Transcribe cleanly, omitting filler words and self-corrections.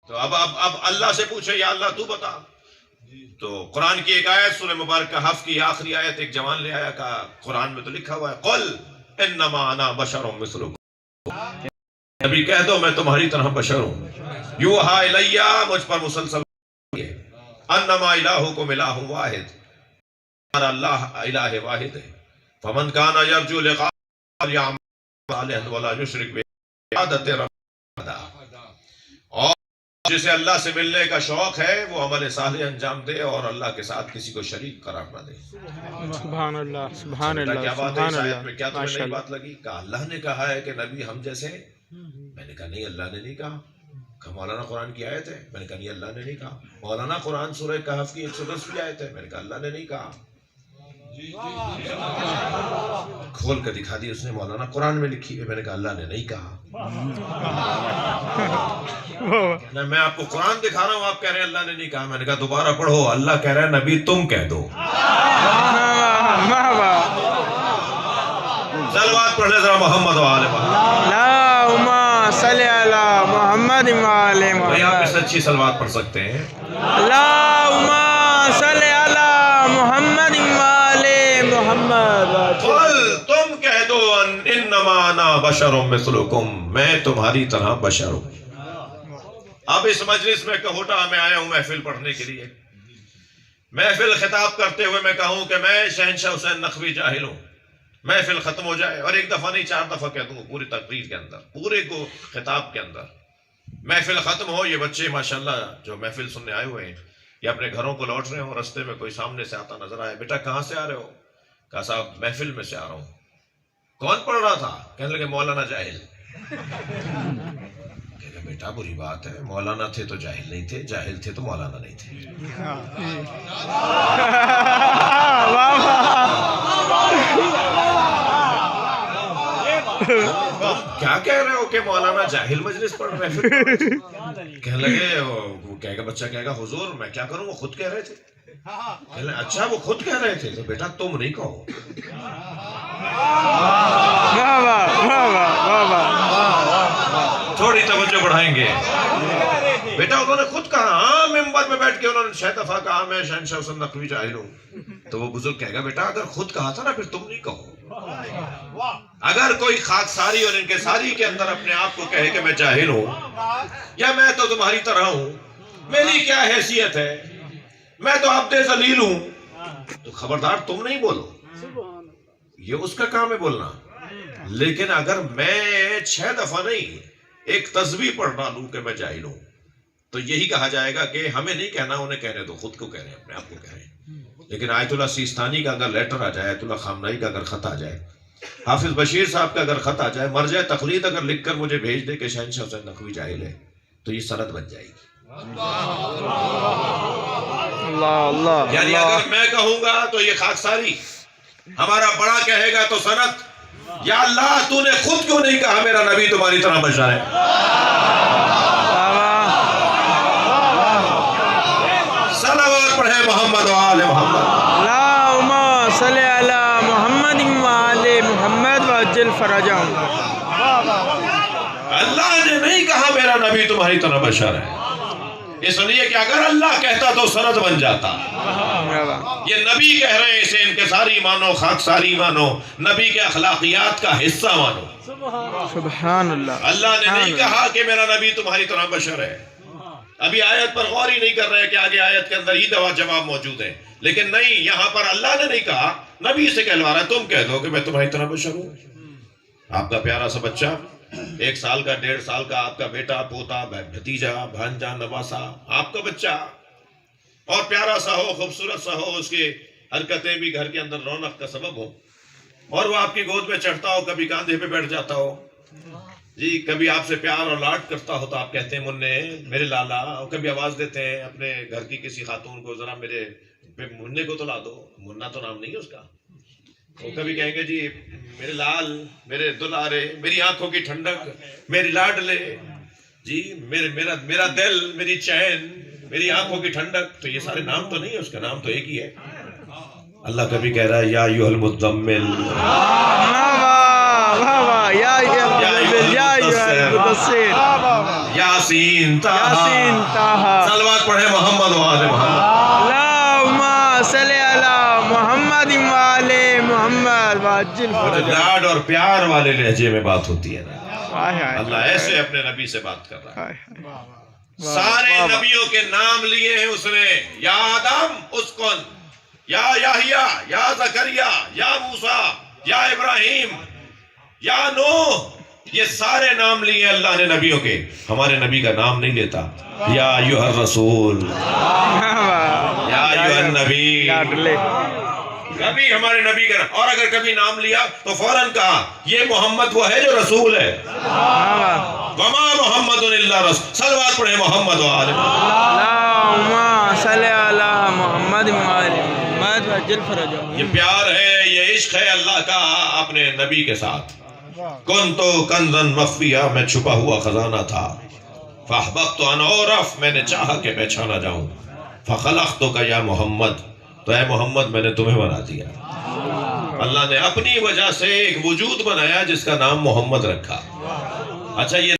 تو اب اللہ سے پوچھے یا اللہ تو بتا. تو قرآن کی ایک آیت سورہ مبارکہ حف کی آخری آیت ایک جوان لے آیا، کہا قرآن میں تو لکھا ہوا ہے قل انما انا بشر مثلکم، نبی کہہ دو میں تمہاری طرح بشر ہوں، یوحا الیہ مجھ پر مسلسل انما الہکم الہ واحد، ہمارا اللہ الہ واحد ہے. فمن کان یرجو لقاء فلیعمل صالحا ولا یشرک بعبادۃ ربہ، اور جسے اللہ سے ملنے کا شوق ہے وہ عمل صالح انجام دے اور اللہ کے ساتھ کسی کو شریک قرار نہ دے. سبحان اللہ سبحان اللہ کیا بات ہے اس سبحان آیت میں؟ کیا اللہ تمہیں ماشاء نئی اللہ. بات لگی؟ کہا اللہ نے کہا ہے کہ نبی ہم جیسے ہیں. میں نے کہا نہیں اللہ نے نہیں کہا. کہا مولانا قرآن کی آیت ہے. میں نے کہا نہیں اللہ نے نہیں کہا. مولانا قرآن سورہ کہف کی 110 کی آیت ہے. میں نے کہا اللہ نے نہیں کہا. کھول کر دکھا دی اس نے، مولانا قرآن میں لکھی ہے. میں نے کہا اللہ نے نہیں کہا. میں آپ کو قرآن دکھا رہا ہوں، آپ کہہ رہے ہیں اللہ نے نہیں کہا. میں نے کہا دوبارہ پڑھو، اللہ کہہ رہا ہے نبی تم کہہ دو. صلوات پڑھنے ذرا محمد و آل محمد. اللہم صلی علی محمد و آل بھائی آپ محمد. اس اچھی صلوات پڑھ سکتے ہیں. اللہم صلی علی محمد و آل محمد. قل تم کہہ دو انما انا بشر مثلکم، میں تمہاری طرح بشر ہوں. اب اس مجلس میں کہوٹا میں آیا ہوں محفل پڑھنے کے لیے. محفل خطاب کرتے ہوئے میں کہوں کہ میں شہنشاہ حسین نقوی جاہل ہوں، محفل ختم ہو جائے اور ایک دفعہ نہیں 4 دفعہ کہہ دوں پوری تقریر کے اندر، پورے کو خطاب کے اندر. محفل ختم ہو، یہ بچے ماشاءاللہ جو محفل سننے آئے ہوئے ہیں یہ اپنے گھروں کو لوٹ رہے ہوں، رستے میں کوئی سامنے سے آتا نظر آئے، بیٹا کہاں سے آ رہے ہو؟ کہا صاحب محفل میں سے آ رہا ہوں. کون پڑھ رہا تھا؟ کہنے لگے مولانا جاہل. کہنے بیٹا بری بات ہے، مولانا تھے تو جاہل نہیں تھے، جاہل تھے تو مولانا نہیں تھے. کیا کہہ رہے ہو کہ مولانا جاہل مجلس پڑھ رہے ہیں؟ کہنے لگے وہ کہے گا بچہ کہے گا حضور میں کیا کروں، وہ خود کہہ رہے تھے. کہنے لگے اچھا وہ خود کہہ رہے تھے تو بیٹا تم نہیں کہو. تھوڑی توجہ بڑھائیں گے. بیٹا انہوں نے خود کہا، ہاں ممبر میں بیٹھ کے انہوں نے 6 دفعہ کہا میں شہنشاہ حسین نقوی جاہل ہوں. تو وہ بزرگ کہے گا بیٹا اگر خود کہا تھا نا پھر تم نہیں کہو. اگر کوئی خاکساری اور انکساری کے اندر اپنے آپ کو کہے کہ میں جاہل ہوں یا میں تو تمہاری طرح ہوں، میری کیا حیثیت ہے، میں تو عبد ذلیل ہوں، تو خبردار تم نہیں بولو. یہ اس کا کام ہے بولنا. لیکن اگر میں 6 دفعہ نہیں ایک تسبیح پڑھ ڈالوں کہ میں جاہل ہوں تو یہی کہا جائے گا کہ ہمیں نہیں کہنا، انہیں کہنے دو، خود کو کہہ رہے ہیں، اپنے آپ کو کہہ رہے ہیں. لیکن آیت اللہ سیستانی کا اگر لیٹر آ جائے، آیت اللہ خامنائی کا اگر خط آ جائے، حافظ بشیر صاحب کا اگر خط آ جائے، مرجع تقلید اگر لکھ کر مجھے بھیج دے کہ شہنشاہ حسین نقوی جاہل ہے، تو یہ سند بن جائے گی. یعنی اگر میں کہوں گا تو یہ خاکساری، ہمارا بڑا کہے گا تو سند. یا اللہ تو نے خود کیوں نہیں کہا میرا نبی تمہاری طرح بشر ہے؟ صلوات پڑھے محمد و آل محمد. اللہم صلی علی محمد و آل محمد وعجل فرجہم. اللہ نے نہیں کہا میرا نبی تمہاری طرح بشر ہے، اس لیے کہ اگر اللہ کہتا تو سند بن جاتا. یہ نبی کہہ رہے ہیں، اسے انکساری مانو، خاکساری مانو، نبی کے اخلاقیات کا حصہ مانو. سبحان اللہ. اللہ نے نہیں کہا کہ میرا نبی تمہاری طرح بشر ہے. ابھی آیت پر غور ہی نہیں کر رہے کہ آگے آیت کے اندر ہی جواب موجود ہے. لیکن نہیں، یہاں پر اللہ نے نہیں کہا، نبی سے کہلوا رہا ہے تم کہہ دو کہ میں تمہاری طرح بشر ہوں. آپ کا پیارا سا بچہ 1 سال کا 1.5 سال کا، آپ کا بیٹا پوتا بھتیجا بھانجا نواسا، آپ کا بچہ، اور پیارا سا ہو، خوبصورت سا ہو، اس کی حرکتیں بھی گھر کے اندر رونق کا سبب ہو، اور وہ آپ کی گود میں چڑھتا ہو، کبھی کاندھے پہ بیٹھ جاتا ہو جی، کبھی آپ سے پیار اور لاڈ کرتا ہو تو آپ کہتے ہیں منّے میرے لالا، اور کبھی آواز دیتے ہیں اپنے گھر کی کسی خاتون کو ذرا میرے منّے کو تو لا دو، منا تو نام نہیں ہے اس کا. وہ کبھی کہیں گے جی میرے لال، میرے دلارے، میری آنکھوں کی ٹھنڈک، میری لاڈلے جی، میرا دل، میری چین، میری آنکھوں کی ٹھنڈک. تو یہ سارے نام تو نہیں ہے اس کا، نام تو ایک ہی ہے. اللہ کبھی کہہ رہا ہے یا ایھا المزمل واہ واہ یا المدثر یاسین یاسین طٰہٰ صلوات پڑھے محمد و آل محمد اللہم صلی علی محمد و آل محمد وعجل فرجہ لاڈ اور پیار والے لہجے میں بات ہوتی ہے نا ہائے ہائے اللہ ایسے اپنے نبی سے بات کر رہا ہے ہائے ہائے سارے نبیوں کے نام لیے ہیں اس نے یا آدم اسکن یا یحییٰ یا زکریا یا موسیٰ یا ابراہیم یا نوح یہ سارے نام لیے اللہ نے نبیوں کے ہمارے نبی کا نام نہیں لیتا یا ایھا الرسول یا ایھا النبی کبھی ہمارے نبی کا اور اگر کبھی نام لیا تو فوراً کہا یہ محمد وہ ہے جو رسول ہے وما محمد الا رسول صلوات پڑھے محمد و آل محمد اللہم صلی علی محمد و آل محمد وعجل فرجہ یہ پیار ہے یہ عشق ہے اللہ کا اپنے نبی کے ساتھ کنتو کنزن مخفیہ میں چھپا ہوا خزانہ تھا فاحببت ان اعرف میں نے چاہا کہ پہچانا جاؤں فخلقتک یا محمد تو اے محمد میں نے تمہیں بنا دیا اللہ نے اپنی وجہ سے ایک وجود بنایا جس کا نام محمد رکھا اچھا یہ